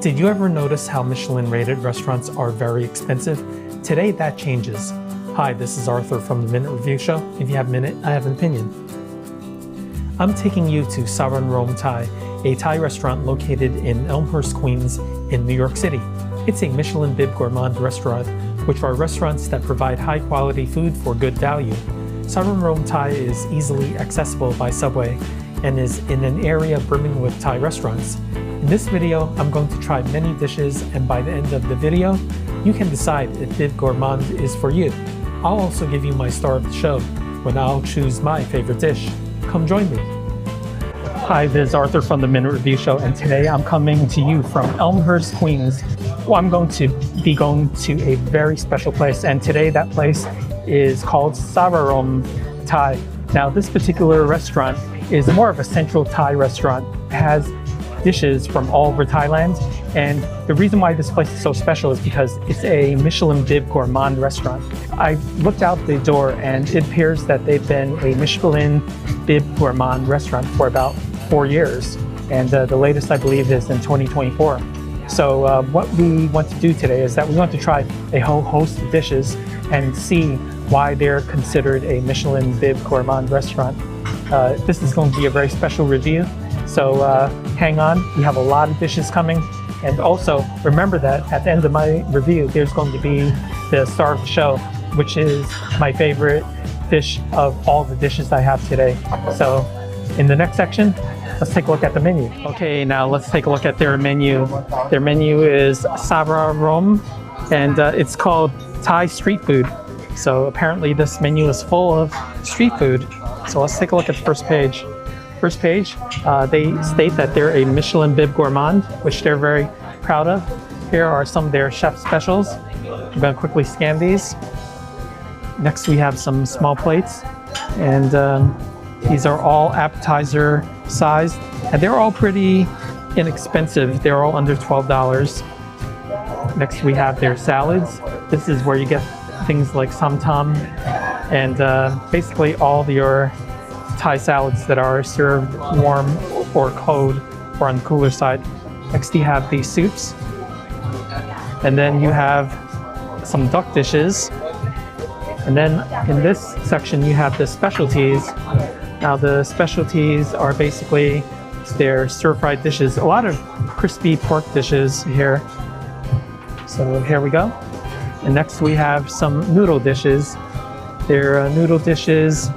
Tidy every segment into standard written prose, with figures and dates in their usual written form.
Did you ever notice how Michelin-rated restaurants are very expensive? Today, that changes. Hi, this is Arthur from the Minute Review Show. If you have a minute, I have an opinion. I'm taking you to Saranrom Thai, a Thai restaurant located in Elmhurst, Queens, in New York City. It's a Michelin Bib Gourmand restaurant, which are restaurants that provide high-quality food for good value. Saranrom Thai is easily accessible by subway and is in an area brimming with Thai restaurants. In this video, I'm going to try many dishes, and by the end of the video, you can decide if Bib Gourmand is for you. I'll also give you my star of the show when I'll choose my favorite dish. Come join me. Hi, this is Arthur from the Minute Review Show, and today I'm coming to you from Elmhurst, Queens. Well, I'm going to be going to a very special place, and today that place is called Saranrom Thai. Now, this particular restaurant is more of a central Thai restaurant. It has dishes from all over Thailand, and the reason why this place is so special is because it's a Michelin Bib Gourmand restaurant. I looked out the door and it appears that they've been a Michelin Bib Gourmand restaurant for about 4 years, and the latest I believe is in 2024. So what we want to do today is that we want to try a whole host of dishes and see why they're considered a Michelin Bib Gourmand restaurant. This is going to be a very special review, so hang on, we have a lot of dishes coming. And also remember that at the end of my review, there's going to be the star of the show, which is my favorite dish of all the dishes I have today. So in the next section, let's take a look at the menu. Okay, now let's take a look at their menu. Their menu is Saranrom, and it's called Thai street food. So apparently this menu is full of street food. So let's take a look at the first page. First page, they state that they're a Michelin Bib Gourmand, which they're very proud of. Here are some of their chef specials. I'm going to quickly scan these. Next, we have some small plates, and these are all appetizer sized, and they're all pretty inexpensive. They're all under $12. Next, we have their salads. This is where you get things like samtam and basically all your Thai salads that are served warm or cold or on the cooler side. Next, you have these soups, and then you have some duck dishes, and then in this section you have the specialties. Now the specialties are basically their stir-fried dishes, a lot of crispy pork dishes here. So here we go. And next we have some noodle dishes. Their noodle dishes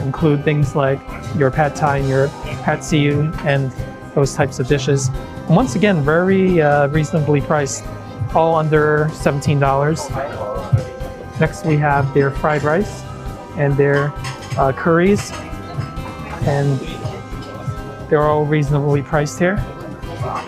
include things like your pad thai and your pad siu and those types of dishes. And once again, very reasonably priced, all under $17. Next we have their fried rice and their curries, and they're all reasonably priced here.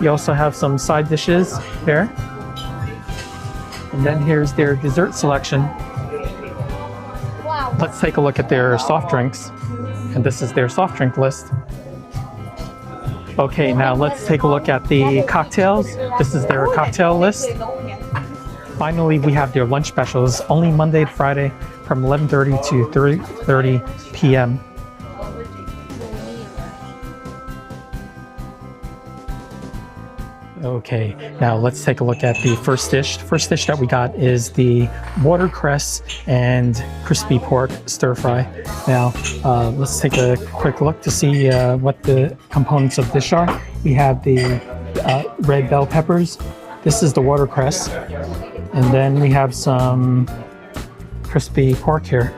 You also have some side dishes there. And then here's their dessert selection. Let's take a look at their soft drinks, and this is their soft drink list. Okay, now let's take a look at the cocktails. This is their cocktail list. Finally, we have their lunch specials, only Monday to Friday from 11:30 to 3:30 p.m. Okay, now let's take a look at the first dish. The first dish that we got is the watercress and crispy pork stir fry. Now, let's take a quick look to see what the components of this are. We have the red bell peppers. This is the watercress. And then we have some crispy pork here.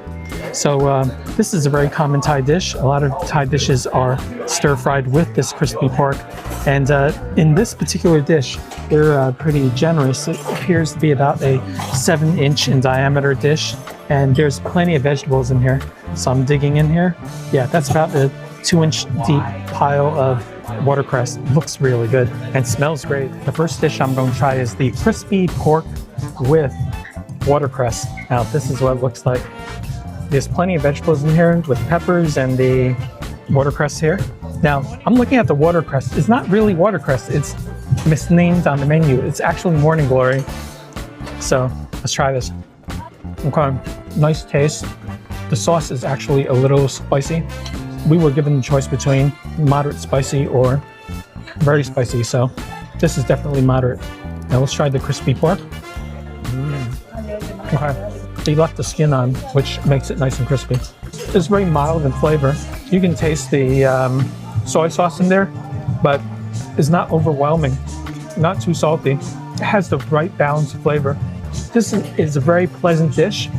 So this is a very common Thai dish. A lot of Thai dishes are stir-fried with this crispy pork. And in this particular dish, they're pretty generous. It appears to be about a 7-inch in diameter dish. And there's plenty of vegetables in here. So I'm digging in here. Yeah, that's about a 2-inch deep pile of watercress. It looks really good and smells great. The first dish I'm going to try is the crispy pork with watercress. Now, this is what it looks like. There's plenty of vegetables in here with peppers and the watercress here. Now, I'm looking at the watercress. It's not really watercress. It's misnamed on the menu. It's actually morning glory. So let's try this. Okay, nice taste. The sauce is actually a little spicy. We were given the choice between moderate spicy or very spicy, so This is definitely moderate. Now let's try the crispy pork. Okay. They left the skin on, which makes it nice and crispy. It's very mild in flavor. You can taste the soy sauce in there, but it's not overwhelming, not too salty. It has the right balance of flavor. This is a very pleasant dish,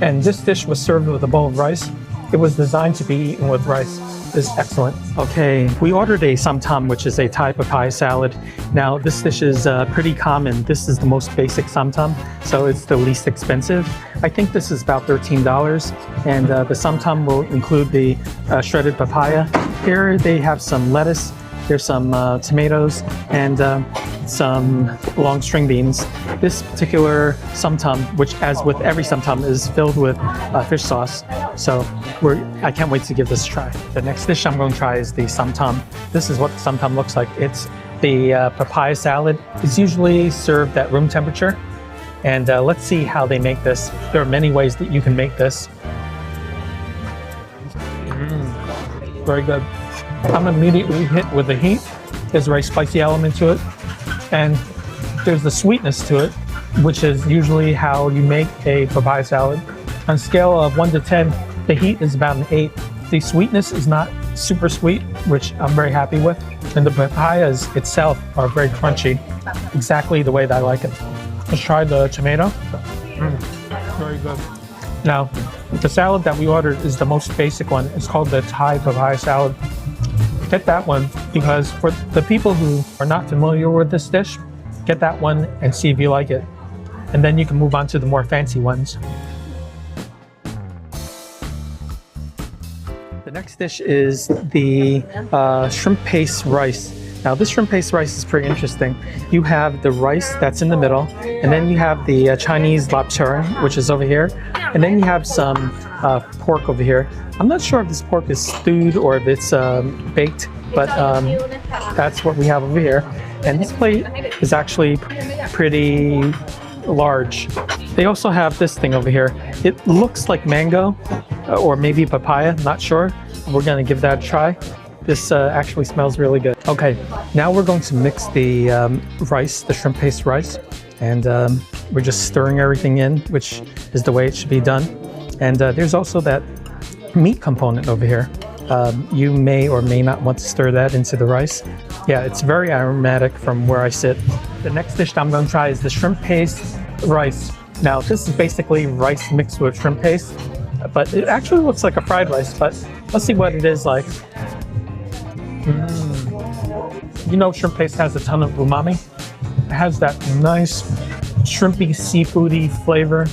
and this dish was served with a bowl of rice. It was designed to be eaten with rice. It's excellent. Okay, we ordered a samtam, which is a Thai papaya salad. Now, this dish is pretty common. This is the most basic samtam, so it's the least expensive. I think this is about $13, and the samtam will include the shredded papaya. Here they have some lettuce. There's some tomatoes and some long string beans. This particular samtam, which as with every samtam, is filled with fish sauce. So I can't wait to give this a try. The next dish I'm going to try is the samtam. This is what the samtam looks like. It's the papaya salad. It's usually served at room temperature. And let's see how they make this. There are many ways that you can make this. Very good. I'm immediately hit with the heat. There's a very spicy element to it. And there's the sweetness to it, which is usually how you make a papaya salad. On a scale of 1 to 10, the heat is about an 8. The sweetness is not super sweet, which I'm very happy with. And the papayas itself are very crunchy, exactly the way that I like it. Let's try the tomato. Very good. Now, the salad that we ordered is the most basic one. It's called the Thai papaya salad. Get that one because for the people who are not familiar with this dish, get that one and see if you like it. And then you can move on to the more fancy ones. The next dish is the shrimp paste rice. Now this shrimp paste rice is pretty interesting. You have the rice that's in the middle, and then you have the Chinese lobster, which is over here, and then you have some pork over here. I'm not sure if this pork is stewed or if it's baked, but that's what we have over here. And this plate is actually pretty large. They also have this thing over here. It looks like mango or maybe papaya, not sure. We're gonna give that a try. This actually smells really good. Okay, now we're going to mix the rice, the shrimp paste rice, and we're just stirring everything in, which is the way it should be done. And there's also that meat component over here. You may or may not want to stir that into the rice. Yeah, it's very aromatic from where I sit. The next dish that I'm going to try is the shrimp paste rice. Now, this is basically rice mixed with shrimp paste, but it actually looks like a fried rice, but let's see what it is like. You know, shrimp paste has a ton of umami. It has that nice shrimpy, seafoody flavor.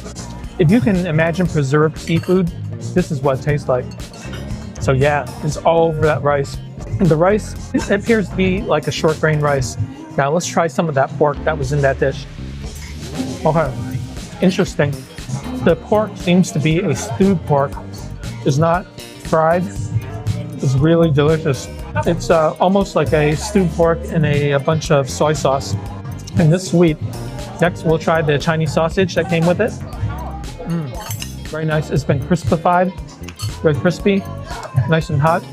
If you can imagine preserved seafood, this is what it tastes like. So yeah, it's all over that rice. And the rice, it appears to be like a short grain rice. Now let's try some of that pork that was in that dish. Okay, interesting. The pork seems to be a stewed pork. It's not fried. It's really delicious. It's almost like a stewed pork in a bunch of soy sauce. And this is sweet. Next, we'll try the Chinese sausage that came with it. Very nice. It's been crispified, very crispy, nice and hot.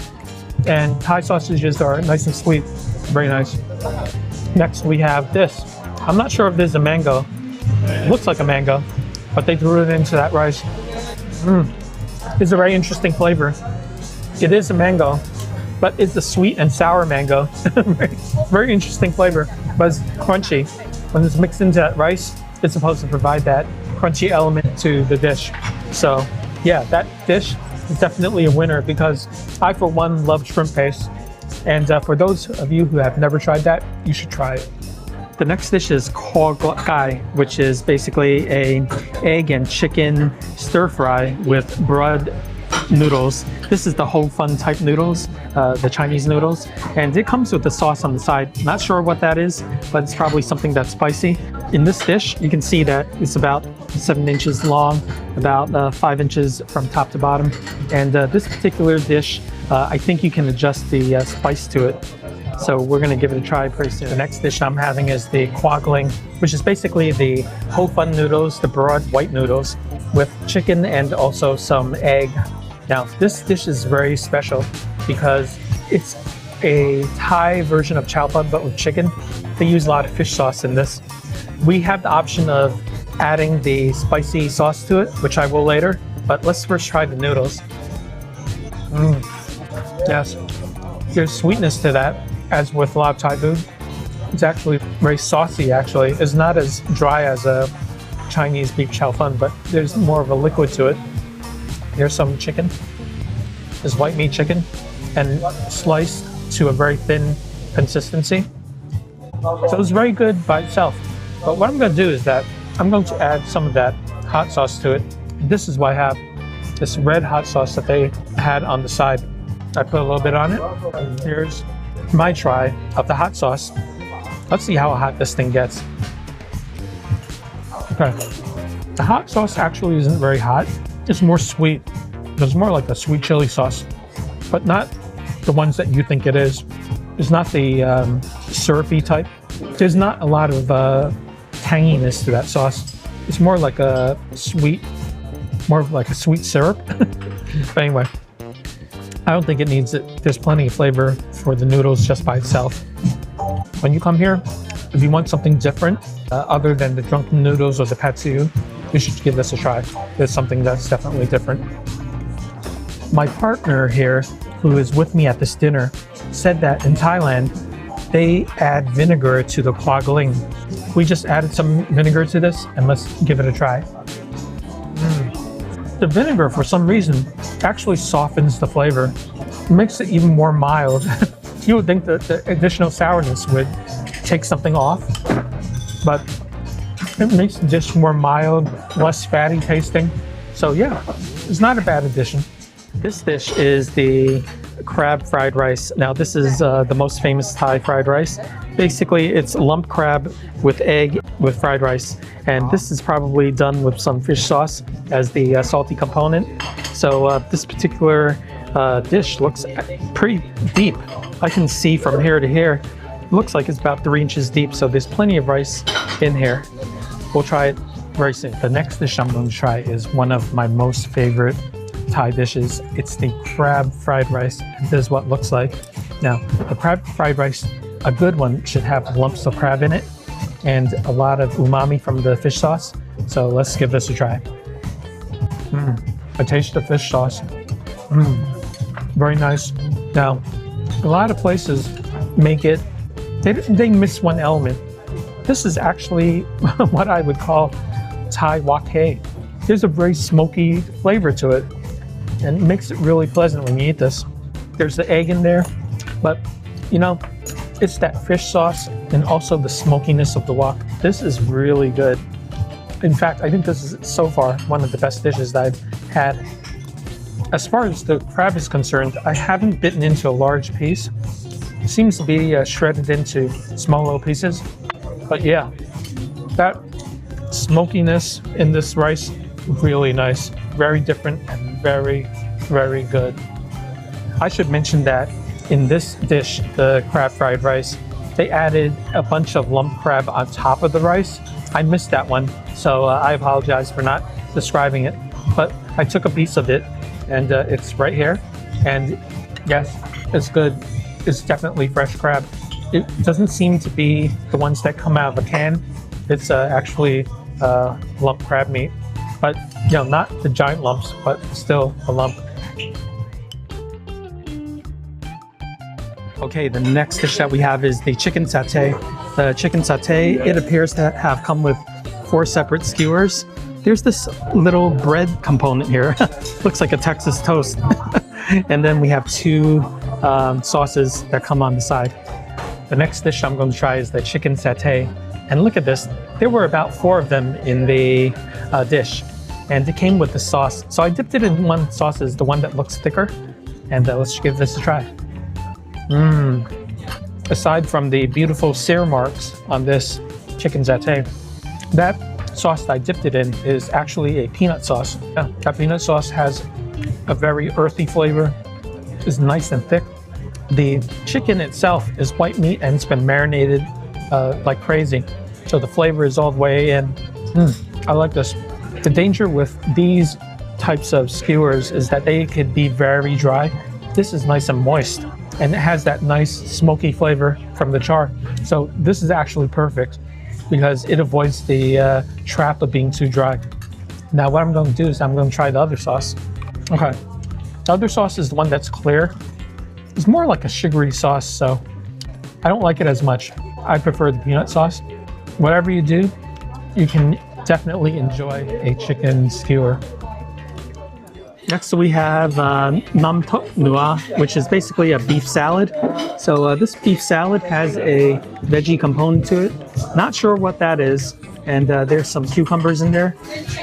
And Thai sausages are nice and sweet, very nice. Next, we have this. I'm not sure if this is a mango. It looks like a mango, but they threw it into that rice. It's a very interesting flavor. It is a mango, but it's a sweet and sour mango. Very interesting flavor, but it's crunchy. When it's mixed into that rice, it's supposed to provide that crunchy element to the dish. So yeah, that dish is definitely a winner because I, for one, love shrimp paste. And for those of you who have never tried that, you should try it. The next dish is Kua Gai, which is basically an egg and chicken stir fry with broad noodles. This is the whole fun type noodles, the Chinese noodles, and it comes with the sauce on the side. Not sure what that is, but it's probably something that's spicy. In this dish, you can see that it's about 7 inches long, about 5 inches from top to bottom. And this particular dish, I think you can adjust the spice to it. So we're gonna give it a try pretty soon. The next dish I'm having is the Kua Gai, which is basically the whole fun noodles, the broad white noodles with chicken and also some egg. Now, this dish is very special because it's a Thai version of chow pad, but with chicken. They use a lot of fish sauce in this. We have the option of adding the spicy sauce to it, which I will later, but let's first try the noodles. Yes, there's sweetness to that, as with a lot of Thai food. It's actually very saucy, actually. It's not as dry as a Chinese beef chow fun, but there's more of a liquid to it. Here's some chicken. This white meat chicken, and sliced to a very thin consistency. So it's very good by itself. But what I'm going to do is that I'm going to add some of that hot sauce to it. This is why I have this red hot sauce that they had on the side. I put a little bit on it. Here's my try of the hot sauce. Let's see how hot this thing gets. Okay. The hot sauce actually isn't very hot. It's more sweet. It's more like a sweet chili sauce, but not the ones that you think it is. It's not the syrupy type. There's not a lot of tanginess to that sauce. It's more like a sweet, more like a sweet syrup. But anyway, I don't think it needs it. There's plenty of flavor for the noodles just by itself. When you come here, if you want something different, other than the drunken noodles or the pad see ew, you should give this a try. There's something that's definitely different. My partner here, who is with me at this dinner, said that in Thailand, they add vinegar to the Kua Gai. We just added some vinegar to this, and let's give it a try. The vinegar, for some reason, actually softens the flavor. It makes it even more mild. You would think that the additional sourness would take something off, but it makes the dish more mild, less fatty tasting. So yeah, it's not a bad addition. This dish is the crab fried rice. Now this is the most famous Thai fried rice. Basically, it's lump crab with egg with fried rice. And this is probably done with some fish sauce as the salty component. So this particular dish looks pretty deep. I can see from here to here. It looks like it's about 3 inches deep. So there's plenty of rice in here. We'll try it very soon. The next dish I'm going to try is one of my most favorite Thai dishes. It's the crab fried rice. This is what it looks like. Now, the crab fried rice, a good one, should have lumps of crab in it and a lot of umami from the fish sauce. So let's give this a try. I taste the fish sauce. Very nice. Now, a lot of places make it, they miss one element. This is actually what I would call Thai Kua Gai. There's a very smoky flavor to it, and it makes it really pleasant when you eat this. There's the egg in there, but you know, it's that fish sauce and also the smokiness of the wok. This is really good. In fact, I think this is so far one of the best dishes that I've had. As far as the crab is concerned, I haven't bitten into a large piece. It seems to be shredded into small little pieces. But yeah, that smokiness in this rice, really nice. Very different and very, very good. I should mention that in this dish, the crab fried rice, they added a bunch of lump crab on top of the rice. I missed that one, so I apologize for not describing it. But I took a piece of it, and it's right here. And yes, it's good. It's definitely fresh crab. It doesn't seem to be the ones that come out of a can. It's actually lump crab meat. But, you know, not the giant lumps, but still a lump. Okay, the next dish that we have is the chicken satay. The chicken satay, it appears to have come with 4 separate skewers. There's this little bread component here. Looks like a Texas toast. And then we have 2 sauces that come on the side. The next dish I'm going to try is the chicken satay. And look at this. There were about 4 of them in the dish. And it came with the sauce. So I dipped it in one sauce, is the one that looks thicker. And let's give this a try. Aside from the beautiful sear marks on this chicken satay, that sauce that I dipped it in is actually a peanut sauce. Yeah, that peanut sauce has a very earthy flavor. It's nice and thick. The chicken itself is white meat and it's been marinated like crazy. So the flavor is all the way in. I like this. The danger with these types of skewers is that they could be very dry. This is nice and moist. and it has that nice smoky flavor from the char. So this is actually perfect because it avoids the trap of being too dry. Now what I'm going to do is I'm going to try the other sauce. Okay, the other sauce is the one that's clear. It's more like a sugary sauce, so I don't like it as much. I prefer the peanut sauce. Whatever you do, you can definitely enjoy a chicken skewer. Next we have nam tok nua, which is basically a beef salad. So this beef salad has a veggie component to it. Not sure what that is. And there's some cucumbers in there.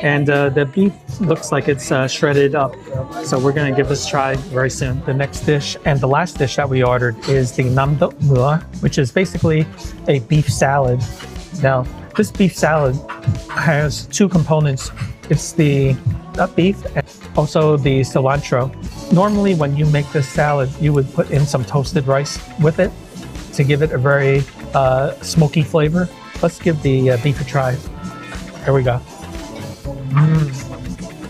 And the beef looks like it's shredded up. So we're gonna give this a try very soon. The next dish and the last dish that we ordered is the nam tok nua, which is basically a beef salad. Now, this beef salad has two components. It's the beef and also the cilantro. Normally when you make this salad, you would put in some toasted rice with it to give it a very smoky flavor. Let's give the beef a try. Here we go.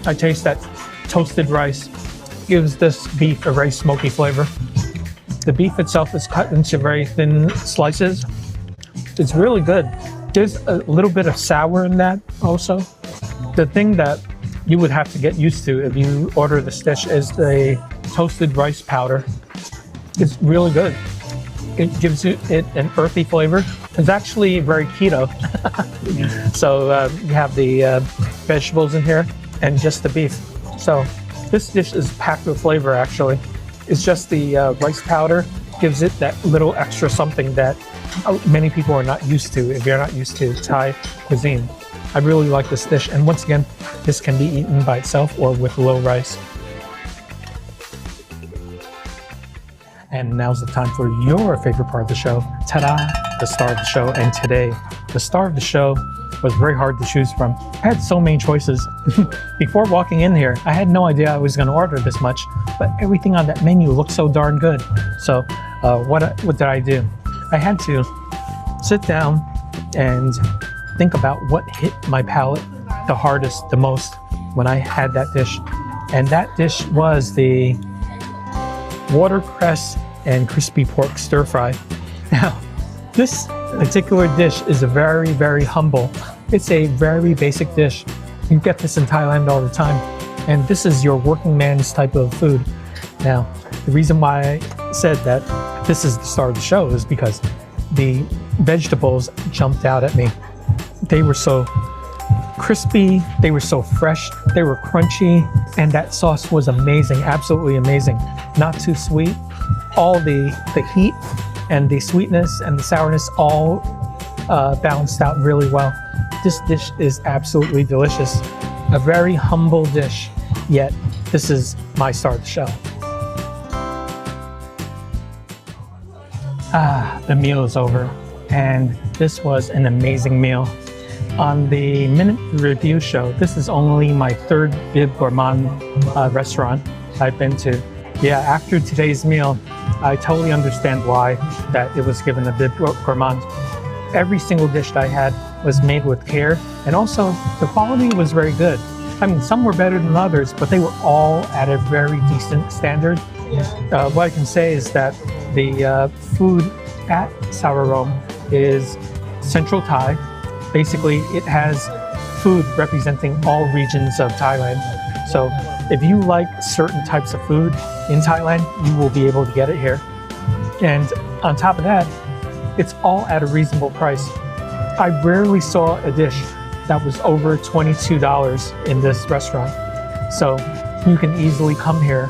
I taste that toasted rice. Gives this beef a very smoky flavor. The beef itself is cut into very thin slices. It's really good. There's a little bit of sour in that also. The thing that you would have to get used to if you order this dish is the toasted rice powder. It's really good. It gives it an earthy flavor. It's actually very keto. So you have the vegetables in here and just the beef. So this dish is packed with flavor actually. It's just the rice powder gives it that little extra something that many people are not used to if you're not used to Thai cuisine. I really like this dish, and once again, this can be eaten by itself or with low rice. And now's the time for your favorite part of the show. Ta-da! The star of the show. And today, the star of the show was very hard to choose from. I had so many choices. Before walking in here, I had no idea I was going to order this much, but everything on that menu looked so darn good. So what did I do? I had to sit down and think about what hit my palate the hardest, the most when I had that dish. And that dish was the watercress and crispy pork stir fry. Now, this particular dish is a very, very humble. It's a very basic dish. You get this in Thailand all the time. And this is your working man's type of food. Now, the reason why I said that this is the star of the show is because the vegetables jumped out at me. They were so crispy, they were so fresh, they were crunchy, and that sauce was amazing, absolutely amazing. Not too sweet. All the heat and the sweetness and the sourness all balanced out really well. This dish is absolutely delicious. A very humble dish, yet this is my star of the show. The meal is over, and this was an amazing meal. On the Minute Review show, this is only my third Bib Gourmand restaurant I've been to. Yeah, after today's meal, I totally understand why that it was given a Bib Gourmand. Every single dish that I had was made with care, and also the quality was very good. I mean, some were better than others, but they were all at a very decent standard. What I can say is that the food at Saranrom is Central Thai. Basically, it has food representing all regions of Thailand. So if you like certain types of food in Thailand, you will be able to get it here. And on top of that, it's all at a reasonable price. I rarely saw a dish that was over $22 in this restaurant. So you can easily come here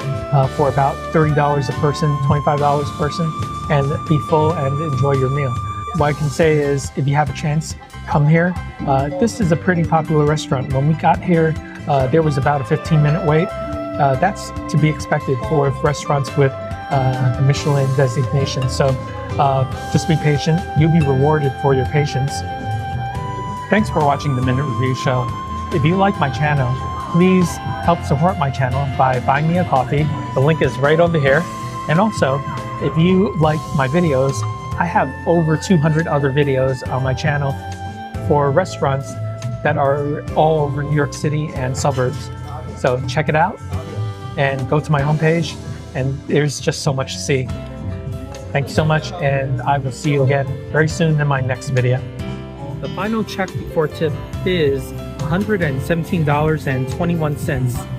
for about $30 a person, $25 a person, and be full and enjoy your meal. What I can say is, if you have a chance, come here. This is a pretty popular restaurant. When we got here, there was about a 15-minute wait. That's to be expected for restaurants with a Michelin designation. So just be patient. You'll be rewarded for your patience. Thanks for watching the Minute Review Show. If you like my channel, please help support my channel by buying me a coffee. The link is right over here. And also, if you like my videos, I have over 200 other videos on my channel for restaurants that are all over New York City and suburbs. So check it out and go to my homepage, and there's just so much to see. Thank you so much, and I will see you again very soon in my next video. The final check before tip is $117.21.